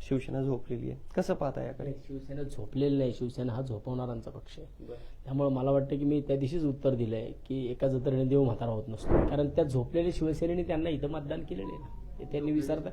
शिवसेना झोपलेली आहे, कसं पाहता याकडे? शिवसेना झोपलेली नाही, शिवसेना हा झोपवणाऱ्यांचा पक्ष आहे. त्यामुळे मला वाटतं की मी त्या दिवशीच उत्तर दिलंय की एका जत्रेने देव म्हातारा होत नसतो. कारण त्या झोपलेल्या शिवसेनेने त्यांना इथं मतदान केलेलं आहे ना, ते त्यांनी विसरता.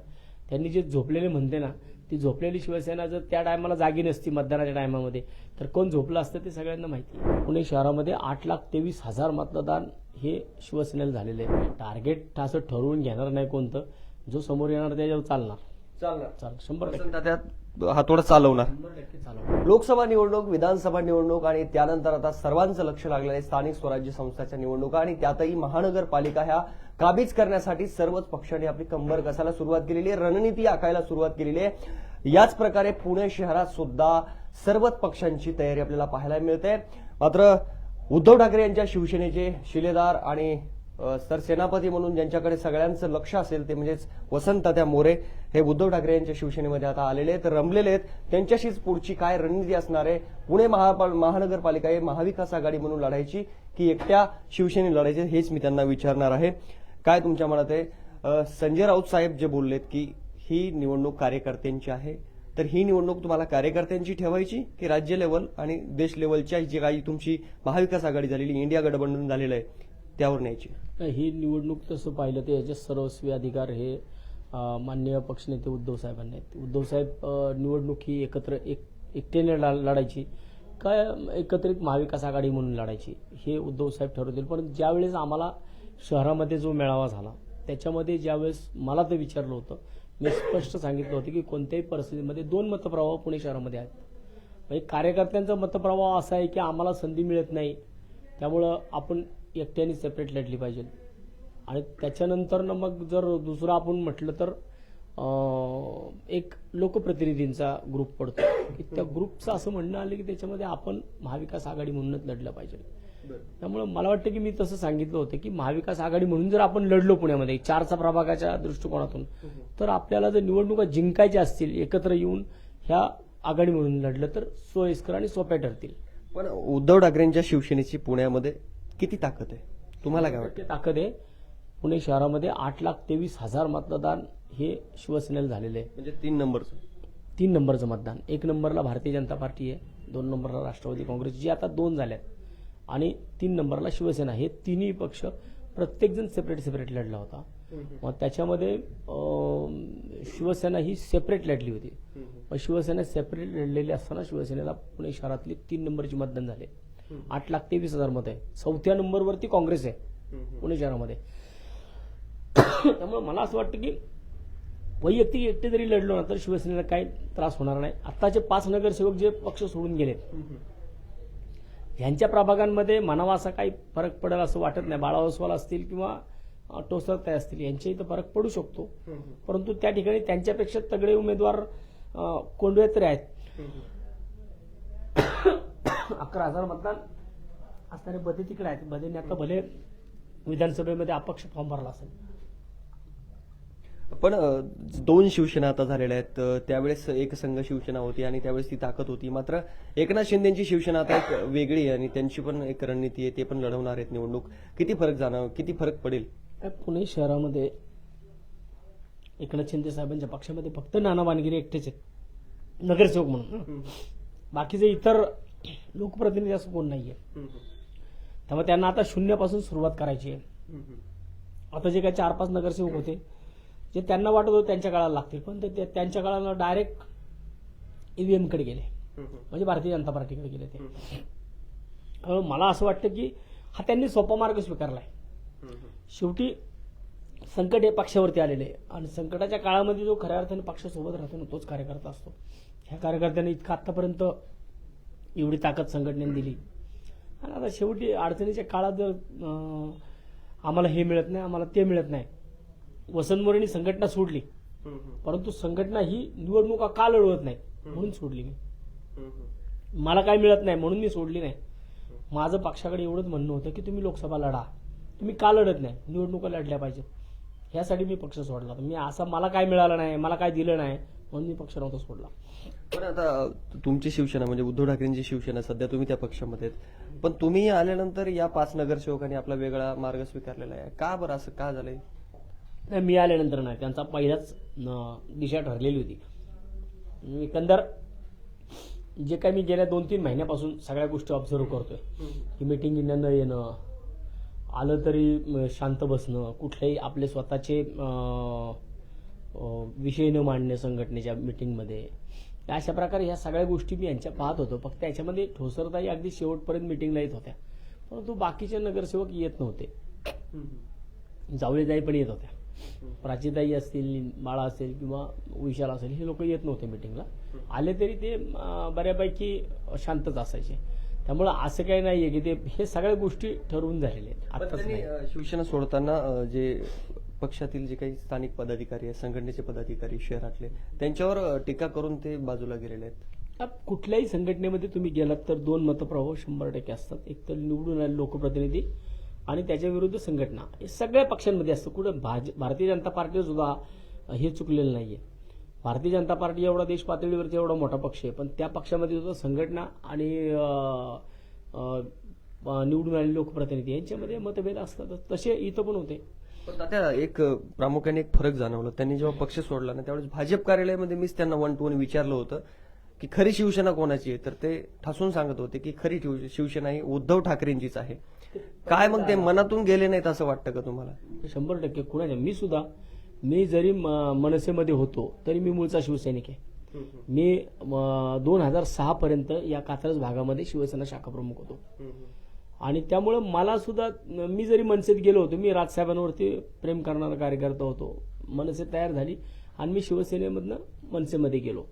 त्यांनी जे झोपलेले म्हणते ना, ती झोपलेली शिवसेना जर त्या टायमाला जागी नसती मतदानाच्या टायमामध्ये, तर कोण झोपलं असतं ते सगळ्यांना माहिती आहे. पुणे शहरामध्ये 8,23,000 मतदान हे शिवसेनेला झालेलं आहे. टार्गेट असं ठरवून घेणार नाही कोणतं, जो समोर येणार त्याच्यावर चालणार 100% त्यात हातोडा चालवणार. 100% चालवणार. लोकसभा निवडणूक, विधानसभा निवडणूक आणि त्यानंतर आता सर्वांचं लक्ष लागलेलं आहे स्थानिक स्वराज्य संस्थांच्या निवडणुका आणि त्यातही महानगरपालिका ह्या काबीज करण्यासाठी सर्वच पक्षांनी आपली कंबर कसायला सुरुवात केलेली आहे, रणनीती आखायला सुरुवात केलेली आहे. याच प्रकारे पुणे शहरात सुद्धा सर्वच पक्षांची तयारी आपल्याला पाहायला मिळते. मात्र उद्धव ठाकरे यांच्या शिवसेनेचे शिलेदार आणि सरसेनापती म्हणून ज्यांच्याकडे सगळ्यांचं लक्ष असेल ते म्हणजेच वसंतदादा मोरे हे उद्धव ठाकरे यांच्या शिवसेनेमध्ये आता आलेले आहेत, रमलेले आहेत. त्यांच्याशीच पुढची काय रणनीती असणार आहे, पुणे महानगरपालिका हे महाविकास आघाडी म्हणून लढायची की एकट्या शिवसेने लढायचे, हेच मी त्यांना विचारणार आहे. काय तुमच्या मनात आहे? संजय राऊत साहेब जे बोललेत की ही निवडणूक कार्यकर्त्यांची आहे, तर ही निवडणूक तुम्हाला कार्यकर्त्यांची ठेवायची की राज्य लेवल आणि देश लेवलच्या जी काही तुमची महाविकास आघाडी झालेली, इंडिया गठबंधन झालेलं आहे त्यावर न्यायची? ही निवडणूक तसं पाहिलं तर याचे सर्वस्वी अधिकार हे माननीय पक्षनेते उद्धव साहेबांनी आहेत. उद्धव साहेब निवडणूक ही एकट्याने लढायची का एकत्रित महाविकास आघाडी म्हणून लढायची हे उद्धव साहेब ठरवतील. पण ज्यावेळेस आम्हाला शहरामध्ये जो मेळावा झाला त्याच्यामध्ये ज्यावेळेस मला ते विचारलं होतं, मी स्पष्ट सांगितलं होतं की कोणत्याही परिस्थितीमध्ये 2 मतप्रवाह पुणे शहरामध्ये आहेत. म्हणजे कार्यकर्त्यांचा मतप्रवाह असा आहे की आम्हाला संधी मिळत नाही, त्यामुळं आपण एकट्याने सेपरेट लढली पाहिजे. आणि त्याच्यानंतर मग जर दुसरं आपण म्हटलं तर एक लोकप्रतिनिधींचा ग्रुप पडतो की त्या ग्रुपचं असं म्हणणं आलं की त्याच्यामध्ये आपण महाविकास आघाडी म्हणूनच लढलं पाहिजे. त्यामुळे मला वाटतं की मी तसं सांगितलं होतं की महाविकास आघाडी म्हणून जर आपण लढलो पुण्यामध्ये 4चा प्रभागाच्या दृष्टिकोनातून, तर आपल्याला जर निवडणुका जिंकायच्या असतील एकत्र येऊन ह्या आघाडी म्हणून लढलं तर सोयीस्कर आणि सोप्या ठरतील. पण उद्धव ठाकरेंच्या शिवसेनेची पुण्यामध्ये किती ताकद आहे, तुम्हाला काय वाटतं? ताकद आहे. पुणे शहरामध्ये 8,23,000 मतदान हे शिवसेनेला झालेलं आहे. म्हणजे 3 नंबरचं 3 नंबरचं मतदान. 1 नंबरला भारतीय जनता पार्टी आहे, 2 नंबरला राष्ट्रवादी काँग्रेस जी आता 2 झाल्यात, आणि 3 नंबरला शिवसेना. हे तिन्ही पक्ष प्रत्येकजण सेपरेट लढला होता. मग त्याच्यामध्ये शिवसेना ही सेपरेट लढली होती. मग शिवसेना सेपरेट लढलेली असताना शिवसेनेला पुणे शहरातली 3 नंबरची मतदान झाले. 8,23,000 मत आहे. 4थ्या नंबरवरती काँग्रेस आहे पुणे शहरामध्ये. त्यामुळे मला असं वाटतं की वैयक्तिक एकटे जरी लढलो ना तर शिवसेनेला काही त्रास होणार नाही. आत्ताचे 5 नगरसेवक जे पक्ष सोडून गेलेत ह्यांच्या प्रभागांमध्ये म्हणावा असा काही फरक पडेल असं वाटत नाही. बाळा ओसवाल असतील किंवा टोसरताई असतील यांच्या इथं फरक पडू शकतो, परंतु त्या ठिकाणी त्यांच्यापेक्षा तगडे उमेदवार कोंडवे तरी आहेत. 11,000 मतदान असणारे बदे तिकडे आहेत. बदेने आता भले विधानसभेमध्ये अपक्ष फॉर्म भरला असेल. पण 2 शिवसेना आता झालेल्या आहेत. त्यावेळेस एक संघ शिवसेना होती आणि त्यावेळेस ती ताकद होती. मात्र एकनाथ शिंदेची शिवसेना आता एक वेगळी आहे आणि त्यांची पण एक रणनीती आहे, ते पण लढवणार आहेत निवडणूक. किती फरक पडेल? पुणे शहरामध्ये एकनाथ शिंदे साहेबांच्या पक्षामध्ये फक्त नाना वानगिरे एकटेच आहेत नगरसेवक म्हणून. बाकीचे इतर लोकप्रतिनिधी असं कोण नाहीये. त्यामुळे त्यांना आता शून्यापासून सुरुवात करायची आहे. आता जे काही 4-5 नगरसेवक होते जे त्यांना वाटत होतं त्यांच्या काळाला लागतील, पण ते त्यांच्या काळाला डायरेक्ट ईव्हीएम कडे गेले, म्हणजे भारतीय जनता पार्टीकडे गेले. ते मला असं वाटतं की हा त्यांनी सोपा मार्ग स्वीकारलाय. शेवटी संकट हे पक्षावरती आलेले आहे आणि संकटाच्या काळामध्ये जो खऱ्या अर्थाने पक्षासोबत राहतो ना तोच कार्यकर्ता असतो. ह्या कार्यकर्त्यांनी इतकं आतापर्यंत एवढी ताकद संघटनेने दिली आणि आता शेवटी अडचणीच्या काळात जर आम्हाला हे मिळत नाही, आम्हाला ते मिळत नाही. वसंत मोरेंनी संघटना सोडली, परंतु संघटना ही निवडणुका का लढवत नाही म्हणून सोडली मी. मला काय मिळत नाही म्हणून मी सोडली नाही. माझं पक्षाकडे एवढंच म्हणणं होतं की तुम्ही लोकसभा लढा, तुम्ही का लढत नाही, निवडणुका लढल्या पाहिजेत, ह्यासाठी मी पक्ष सोडला. मी असं मला काय मिळालं नाही, मला काय दिलं नाही म्हणून मी पक्ष नव्हता सोडला. पण आता तुमची शिवसेना म्हणजे उद्धव ठाकरेंची शिवसेना, सध्या तुम्ही त्या पक्षामध्ये आहेत, पण तुम्ही आल्यानंतर या 5 नगरसेवकांनी आपला वेगळा मार्ग स्वीकारलेला आहे. का बरं असं का झालंय? नाही, मी आल्यानंतर नाही, त्यांचा पहिलाच दिशा ठरलेली होती. एकंदर जे काही मी गेल्या 2-3 महिन्यापासून सगळ्या गोष्टी ऑब्झर्व करतोय की मिटिंगला न येणं, आलं तरी शांत बसणं, कुठलेही आपले स्वतःचे विषय न मांडणे संघटनेच्या मिटिंगमध्ये, अशा प्रकारे ह्या सगळ्या गोष्टी मी यांच्या पाहत होतो. फक्त याच्यामध्ये ठोसरताई अगदी शेवटपर्यंत मिटिंगला येत होत्या, परंतु बाकीचे नगरसेवक येत नव्हते. जावळेताई पण येत होत्या, प्राचीताई असतील, बाळा असेल किंवा विशाल असेल, हे लोक येत नव्हते मिटिंगला. आले तरी ते बऱ्यापैकी शांतच असायचे. त्यामुळे असं काही नाहीये की ते हे सगळ्या गोष्टी ठरवून झालेल्या आहेत. पण आत्ताच त्यांनी नाही. शिवसेना सोडताना जे पक्षातील जे काही स्थानिक पदाधिकारी आहेत, संघटनेचे पदाधिकारी शहरातले, त्यांच्यावर टीका करून ते बाजूला गेलेले आहेत. आता कुठल्याही संघटनेमध्ये तुम्ही गेलात तर 2 मतप्रभाव 100% असतात. एक तर निवडून आलेले लोकप्रतिनिधी आणि त्याच्या विरुद्ध संघटना, हे सगळ्या पक्षांमध्ये असतं. कुठं भारतीय जनता पार्टी सुद्धा हे चुकलेलं नाहीये. भारतीय जनता पार्टी एवढा देश पातळीवरचा एवढा मोठा पक्ष आहे, पण त्या पक्षामध्ये सुद्धा संघटना आणि निवडून आलेले लोकप्रतिनिधी यांच्यामध्ये मतभेद असतात. तसे इथं पण होते. पण आता एक प्रामुख्याने एक फरक जाणवला, त्यांनी जेव्हा पक्ष सोडला ना त्यावेळेस भाजप कार्यालयामध्ये मीच त्यांना 1 to 1 विचारलं होतं की खरी शिवसेना कोणाची आहे, तर ते ठासून सांगत होते की खरी शिवसेना ही उद्धव ठाकरेंचीच आहे. काय मग ते मनातून गेले नाहीत असं वाटतं का तुम्हाला? 100% कुणाच्या. मी जरी मनसेमध्ये होतो तरी मी मूळचा शिवसैनिक आहे. मी 2006 पर्यंत या कात्रज भागामध्ये शिवसेना शाखा प्रमुख होतो. आणि त्यामुळे मला सुद्धा, मी जरी मनसेत गेलो होतो, मी राजसाहेबांवरती प्रेम करणारा कार्यकर्ता होतो, मनसे तयार झाली आणि मी शिवसेनेमधनं मनसेमध्ये गेलो.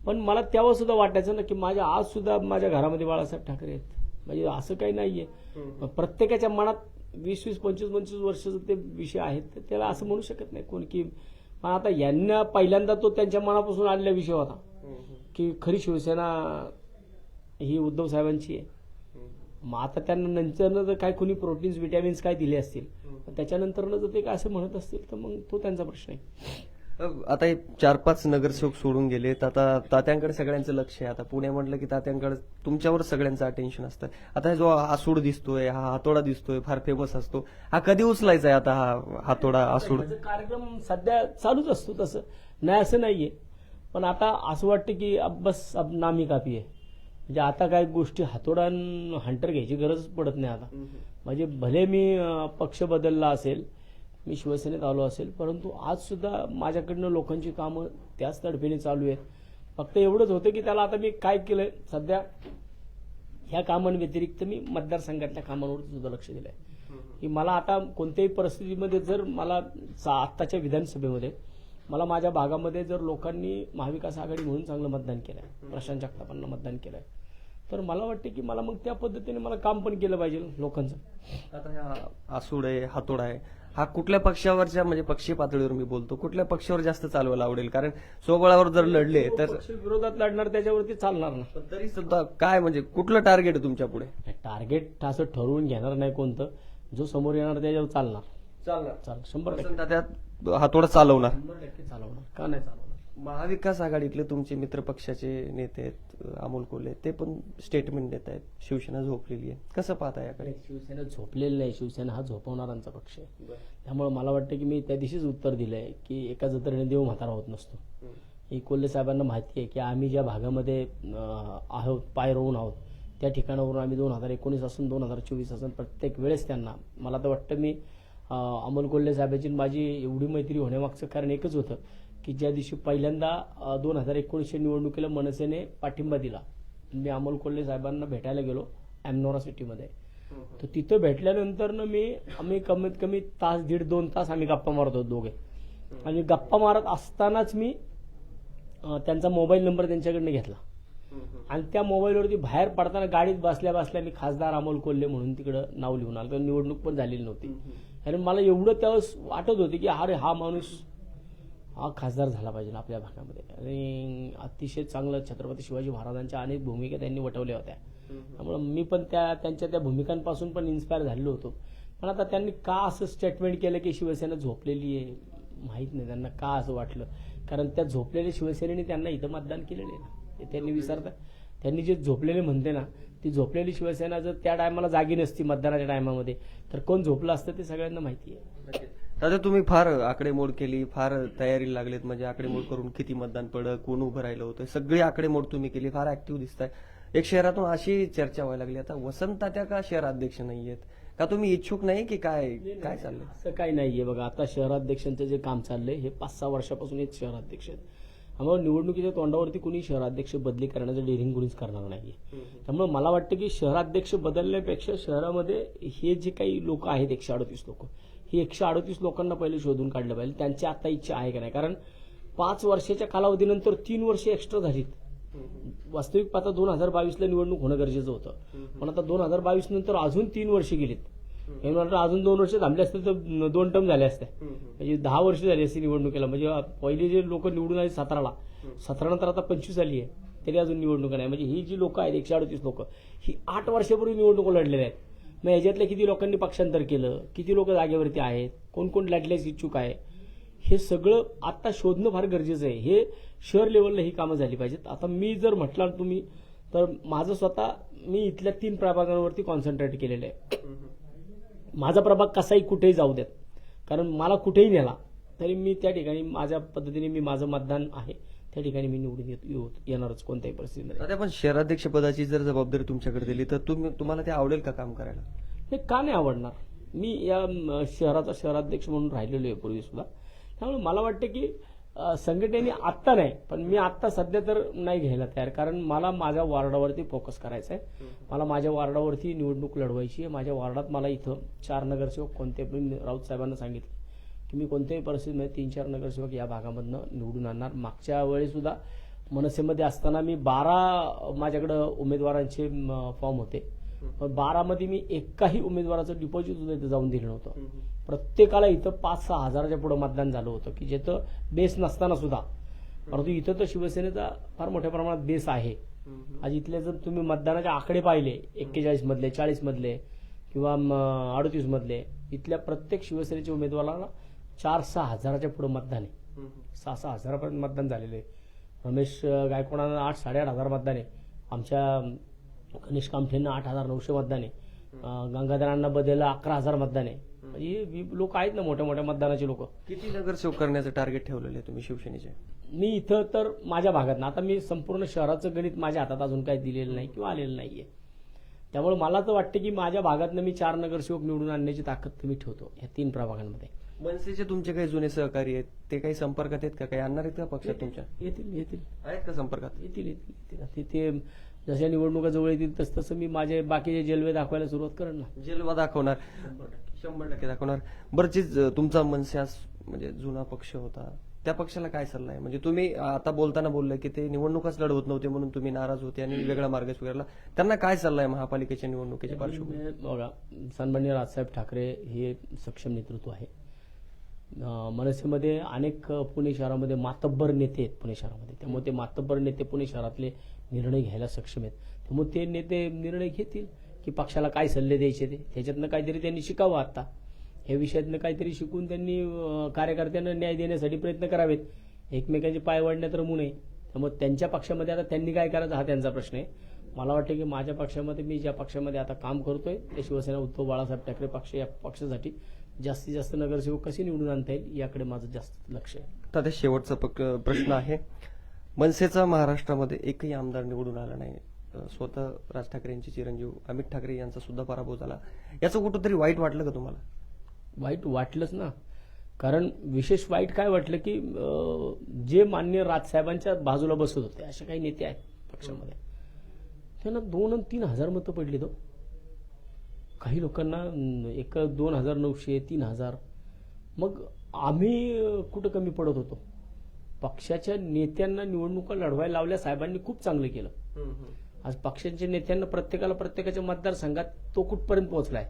पण मला तेव्हा सुद्धा वाटायचं ना की आज सुद्धा माझ्या घरामध्ये बाळासाहेब ठाकरे आहेत. म्हणजे असं काही नाहीये. प्रत्येकाच्या मनात 20-20, 25-25 वर्षाचे ते विषय आहेत, तर त्याला असं म्हणू शकत नाही कोण की. पण आता यांना पहिल्यांदा तो त्यांच्या मनापासून आलेला विषय होता की खरी शिवसेना ही उद्धव साहेबांची आहे. मग आता त्यांना नंतर जर काय कोणी प्रोटीन्स विटॅमिन्स काय दिले असतील, त्याच्यानंतर जर ते काय असं म्हणत असतील तर मग तो त्यांचा प्रश्न आहे. आता हे 4-5 नगरसेवक सोडून गेलेत, आता तात्यांकडे सगळ्यांचं लक्ष आहे. आता पुणे म्हटलं की तात्यांकडे तुमच्यावर सगळ्यांचं अटेन्शन असतं. आता जो आसूड दिसतोय, हा हातोडा दिसतोय, फार फेमस असतो, हा कधी उचलायचा आहे आता हा हातोडा आसूड? कार्यक्रम सध्या चालूच असतो, तसं नाही असं नाहीये. पण आता असं वाटतं की अब बस अब नामी काफी आहे. म्हणजे आता काय गोष्टी हातोडा हंटर घ्यायची गरज पडत नाही आता. म्हणजे भले मी पक्ष बदलला असेल, मी शिवसेनेत आलो असेल, परंतु आज सुद्धा माझ्याकडनं लोकांची कामं त्याच तडफेने चालू आहेत. फक्त एवढंच होतं की त्याला आता मी काय केलंय, सध्या ह्या कामांव्यतिरिक्त मी मतदारसंघातल्या कामांवर सुद्धा लक्ष दिलंय. की मला आता कोणत्याही परिस्थितीमध्ये जर मला आत्ताच्या विधानसभेमध्ये मला माझ्या भागामध्ये जर लोकांनी महाविकास आघाडी म्हणून चांगलं मतदान केलंय, प्रशांत जगतापांना मतदान केलंय, तर मला वाटतं की मला मग त्या पद्धतीने मला काम पण केलं पाहिजे लोकांचं. आता हा आसूड आहे, हातोडा आहे, हा कुठल्या पक्षावरच्या, म्हणजे पक्षीय पातळीवर मी बोलतो, कुठल्या पक्षावर जास्त चालवायला आवडेल? कारण स्वबळावर जर लढले तर पक्ष विरोधात लढणार त्याच्यावरती चालणार ना. पण तरी सुद्धा काय, म्हणजे कुठलं टार्गेट आहे तुमच्या पुढे? टार्गेट असं ठरवून घेणार नाही कोणतं, जो समोर येणार त्याच्यावर चालणार. 100% त्यात हातोडा चालवणार. 100% चालवणार. का नाही चालवणार? महाविकास आघाडीतले तुमचे मित्र पक्षाचे नेते आहेत, अमोल कोल्हे, ते पण स्टेटमेंट देत आहेत शिवसेना झोपलेली आहे. कसं पाहता याकडे? शिवसेना झोपलेली नाही, शिवसेना हा झोपवणाऱ्यांचा पक्ष आहे. त्यामुळे मला वाटतं की मी त्या दिवशीच उत्तर दिलंय की एका जत्रेने देव म्हातारा होत नसतो. ही कोल्हे साहेबांना माहिती आहे की आम्ही ज्या भागामध्ये आहोत, पाय रोवून आहोत, त्या ठिकाणावरून आम्ही 2019 असून 2024 असून प्रत्येक वेळेस त्यांना, मला तर वाटतं मी अमोल कोल्हे साहेबांची माझी एवढी मैत्री होण्यामागचं कारण एकच होतं की ज्या दिवशी पहिल्यांदा 2019 निवडणुकीला मनसेने पाठिंबा दिला, मी अमोल कोल्हे साहेबांना भेटायला गेलो अॅमनोरा सिटीमध्ये. तर तिथं भेटल्यानंतर आम्ही कमीत कमी तास, 1.5-2 तास आम्ही गप्पा मारत होतो दोघे. आणि गप्पा मारत असतानाच मी त्यांचा मोबाईल नंबर त्यांच्याकडनं घेतला आणि त्या मोबाईलवरती बाहेर पडताना गाडीत बसल्या बसल्या मी खासदार अमोल कोल्हे म्हणून तिकडं नाव लिहून आलो. तर निवडणूक पण झालेली नव्हती आणि मला एवढं त्यावेळेस वाटत होतं की अरे हा माणूस हा खासदार झाला पाहिजे आपल्या भागामध्ये. आणि अतिशय चांगलं छत्रपती शिवाजी महाराजांच्या अनेक भूमिका त्यांनी वटवल्या होत्या. त्यामुळे मी पण त्यांच्या त्या भूमिकांपासून पण इन्स्पायर झालेलो होतो. पण आता त्यांनी का असं स्टेटमेंट केलं की शिवसेना झोपलेली आहे, माहीत नाही त्यांना का असं वाटलं. कारण त्या झोपलेल्या शिवसेनेने त्यांना इथं मतदान केलेलं आहे ना, ते त्यांनी विसरता. त्यांनी जे झोपलेले म्हणते ना, ती झोपलेली शिवसेना जर त्या टायमाला जागी नसती मतदानाच्या टायमामध्ये, तर कोण झोपलं असतं ते सगळ्यांना माहिती आहे. दादा तुम्ही फार आकडेमोड केली, फार तयारी लागलेत, म्हणजे आकडेमोड करून किती मतदान पडलं, कोण उभं राहिलं होतं, सगळी आकडेमोड तुम्ही केली, फार ऍक्टिव्ह दिसताय. एक शहरातून अशी चर्चा व्हायला लागली, आता वसंत तात्या का शहराध्यक्ष नाहीयेत, का तुम्ही इच्छुक नाही की काय काय चाललंय? असं काही नाहीये बघा. आता शहराध्यक्षांचं जे काम चाललंय हे 5-6 वर्षापासून हेच शहराध्यक्ष आहेत. त्यामुळे निवडणुकीच्या तोंडावरती कुणी शहराध्यक्ष बदली करण्याचं डेअरिंग कुणीच करणार नाहीये. त्यामुळे मला वाटतं की शहराध्यक्ष बदलण्यापेक्षा शहरामध्ये हे जे काही लोक आहेत 138 लोक, ही 138 लोकांना पहिले शोधून काढलं पाहिजे. त्यांची आता इच्छा आहे का नाही, कारण 5 वर्षाच्या कालावधीनंतर 3 वर्ष एक्स्ट्रा झालीत. वास्तविक पाहता 2022ला निवडणूक होणं गरजेचं होतं, पण आता 2022 नंतर अजून 3 वर्ष गेलीत. हे म्हणलं अजून 2 वर्ष थांबले असते तर 2 टर्म झाले असते, म्हणजे 10 वर्ष झाली असती निवडणुकीला. म्हणजे पहिले जे लोक निवडून आले 17 नंतर आता 25 आली आहे, तरी अजून निवडणूक नाही. म्हणजे ही जी लोक आहेत 138 लोक, ही 8 वर्षापूर्वी निवडणूक लढलेल्या आहेत. मग याच्यातल्या किती लोकांनी पक्षांतर केलं, किती लोक जागेवरती आहेत, कोण कोण लढल्यास इच्छुक आहे, हे सगळं आता शोधणं फार गरजेचं आहे. हे शहर लेवलला ही कामं झाली पाहिजेत. आता मी जर म्हटलं तुम्ही तर माझं स्वतः मी इथल्या 3 प्रभागांवरती कॉन्सन्ट्रेट केलेलं आहे. माझा प्रभाग कसाही कुठेही जाऊ देत, कारण मला कुठेही नेला तरी मी त्या ठिकाणी माझ्या पद्धतीने मी माझं मतदान आहे त्या ठिकाणी मी निवडून येणारच कोणत्याही परिस्थितीमध्ये. आता पण शहराध्यक्ष पदाची जर जबाबदारी तुमच्याकडे दिली तर तुम्हाला ते आवडेल का काम करायला? हे का नाही आवडणार? मी या शहराचा शहराध्यक्ष म्हणून राहिलेलो आहे पूर्वी सुद्धा. त्यामुळे मला वाटतं की संघटनेने आत्ता नाही, पण मी आत्ता सध्या तर नाही घ्यायला तयार, कारण मला माझ्या वॉर्डावरती फोकस करायचा आहे. मला माझ्या वॉर्डावरती निवडणूक लढवायची आहे. माझ्या वॉर्डात मला इथं 4 नगरसेवक कोणते, मी राऊत साहेबांना सांगितलं की मी कोणत्याही परिस्थितीमध्ये 3-4 नगरसेवक या भागामधनं निवडून आणणार. मागच्या वेळी सुद्धा मनसेमध्ये असताना मी 12 माझ्याकडे उमेदवारांचे फॉर्म होते, पण 12 मी एकाही उमेदवाराचं डिपॉझिट सुद्धा इथं जाऊन दिलं नव्हतं. प्रत्येकाला इथं 5-6 हजाराच्या पुढे मतदान झालं होतं, की जिथं बेस नसताना सुद्धा. परंतु इथं तर शिवसेनेचा फार मोठ्या प्रमाणात बेस आहे. आज इथले जर तुम्ही मतदानाचे आकडे पाहिले 41 मधले, 40 मधले किंवा 38 मधले, इथल्या प्रत्येक शिवसेनेच्या उमेदवाराला 4-6 हजाराच्या पुढे मतदान आहे. 6-6 हजारापर्यंत मतदान झालेलं आहे. रमेश गायकवाडांना 8-8.5 हजार मतदान आहे. आमच्या गणेश कामठेंना 8,900 मतदान आहे. गंगाधरांना बदलला 11,000 मतदान आहे. म्हणजे लोक आहेत ना मोठ्या मोठ्या मतदानाचे लोक. किती नगरसेवक करण्याचं टार्गेट ठेवलेलं आहे तुम्ही शिवसेनेचे? मी इथं तर माझ्या भागात ना, आता मी संपूर्ण शहराचं गणित माझ्या हातात अजून काही दिलेलं नाही किंवा आलेलं नाहीये. त्यामुळे मला तर वाटतं की माझ्या भागातनं मी 4 नगरसेवक निवडून आणण्याची ताकद मी ठेवतो या 3 प्रभागांमध्ये. मनसेचे तुमचे काही जुने सहकारी आहेत, ते काही संपर्कात आहेत का? काही आणणार आहेत का पक्षात तुमच्या? येतील आहेत का संपर्कात? येतील. ते जशा निवडणुका जवळ येतील तसं मी माझे बाकीचे जलवे दाखवायला सुरुवात करेन ना. जलवा दाखवणार, 100% दाखवणार. बरंच तुमचा मनसे म्हणजे जुना पक्ष होता, त्या पक्षाला काय सल्ला आहे? म्हणजे तुम्ही आता बोलताना बोललाय की ते निवडणुकाच लढवत नव्हते म्हणून तुम्ही नाराज होते आणि वेगळा मार्ग स्वीकारला. त्यांना काय सल्ला आहे महापालिकेच्या निवडणुकीच्या पार्श्वभूमीवर? बघा, सन्माननीय राजसाहेब ठाकरे हे सक्षम नेतृत्व आहे. मनसेमध्ये अनेक पुणे शहरामध्ये मातब्बर नेते आहेत पुणे शहरामध्ये. त्यामुळे ते मातब्बर नेते पुणे शहरातले निर्णय घ्यायला सक्षम आहेत. त्यामुळे ते नेते निर्णय घेतील की पक्षाला काय सल्ले द्यायचे ते. त्याच्यातनं काहीतरी त्यांनी शिकावं. आता या विषयातनं काहीतरी शिकून त्यांनी कार्यकर्त्यांना न्याय देण्यासाठी प्रयत्न करावेत. एकमेकांचे पाय वाढण्यात रमू नये. त्यामुळे त्यांच्या पक्षामध्ये आता त्यांनी काय करायचं हा त्यांचा प्रश्न आहे. मला वाटतं की माझ्या पक्षामध्ये, मी ज्या पक्षामध्ये आता काम करतोय ते शिवसेना उद्धव बाळासाहेब ठाकरे पक्ष, या पक्षासाठी जास्तीत जास्त नगरसेवक कसे निवडून आणता येईल याकडे माझं जास्त लक्ष आहे. आता ते शेवटचा प्रश्न आहे. मनसेचा महाराष्ट्रामध्ये एकही आमदार निवडून आला नाही. स्वतः राज ठाकरे यांचे चिरंजीव अमित ठाकरे यांचा सुद्धा पराभव झाला. याचं कुठंतरी वाईट वाटलं का तुम्हाला? वाईट वाटलंच ना, कारण विशेष वाईट काय वाटलं की जे मान्य राजसाहेबांच्या बाजूला बसत होते असे काही नेते आहेत पक्षामध्ये, त्यांना 2 आणि 3 हजार मतं पडली. तो काही लोकांना 2,900, 3,000. मग आम्ही कुठं कमी पडत होतो? पक्षाच्या नेत्यांना निवडणुका लढवायला लावल्या साहेबांनी, खूप चांगलं केलं. आज पक्षाच्या नेत्यांना प्रत्येकाला प्रत्येकाच्या मतदारसंघात तो कुठपर्यंत पोहोचलाय,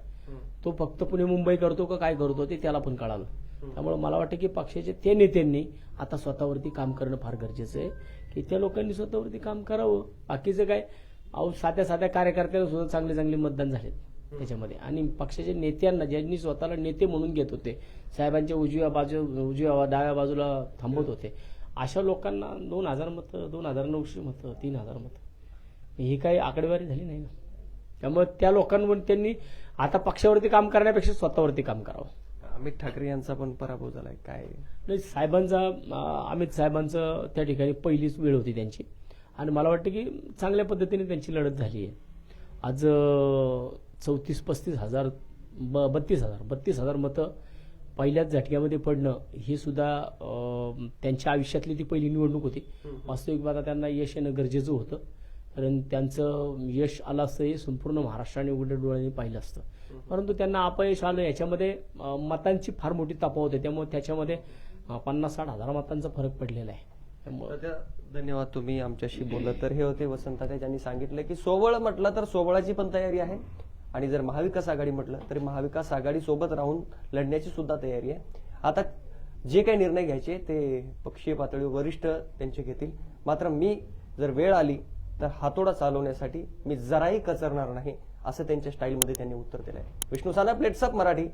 तो फक्त पुणे मुंबई करतो का काय करतो ते त्याला पण कळालं. त्यामुळे मला वाटतं की पक्षाच्या त्या नेत्यांनी आता स्वतःवरती काम करणं फार गरजेचं आहे, की त्या लोकांनी स्वतःवरती काम करावं. बाकीचं काय, साध्या साध्या कार्यकर्त्यांना सुद्धा चांगले चांगले मतदान झालेत त्याच्यामध्ये. आणि पक्षाच्या नेत्यांना, ज्यांनी स्वतःला नेते म्हणून घेत होते, साहेबांच्या उजव्या डाव्या बाजूला थांबवत होते, अशा लोकांना 2,000 मतं, 2,900 मतं, 3,000 मतं, ही काही आकडेवारी झाली नाही ना. त्यामुळे त्या लोकांवर त्यांनी आता पक्षावरती काम करण्यापेक्षा स्वतःवरती काम करावं. अमित ठाकरे यांचा पण पराभव झालाय, काय? नाही, साहेबांचा अमित साहेबांचं त्या ठिकाणी पहिलीच वेळ होती त्यांची आणि मला वाटतं की चांगल्या पद्धतीने त्यांची लढत झाली आहे. आज 34-35 हजार 32 हजार मतं पहिल्याच झटक्यामध्ये पडणं ही सुद्धा त्यांच्या आयुष्यातली ती पहिली निवडणूक होती. वास्तविक पाहता त्यांना यश येणं गरजेचं होतं, कारण त्यांचं यश आलं असतं हे संपूर्ण महाराष्ट्राने उघड्या डोळ्यांनी पाहिलं असतं. परंतु त्यांना अपयश आलं. याच्यामध्ये मतांची फार मोठी तफावत आहे, त्यामुळे त्याच्यामध्ये 50-60 हजार मतांचा फरक पडलेला आहे. त्यामुळे धन्यवाद, तुम्ही आमच्याशी बोलत. तर हे होते वसंत तात्या, ज्यांनी सांगितलं की सोबळ म्हटलं तर सोबळाची पण तयारी आहे आणि जर महाविकास आघाडी म्हटलं तरी महाविकास आघाडी सोबत राहून लढण्याची सुद्धा तयारी आहे. आता जे काही निर्णय घ्यायचे ते पक्षीय पातळीवर वरिष्ठ त्यांचे घेतील. मात्र मी जर वेळ आली तर हातोडा चालवण्यासाठी मी जराही कचरणार नाही, असं त्यांच्या स्टाईलमध्ये त्यांनी उत्तर दिलं आहे. विष्णू साना, प्लेट्स अप मराठी.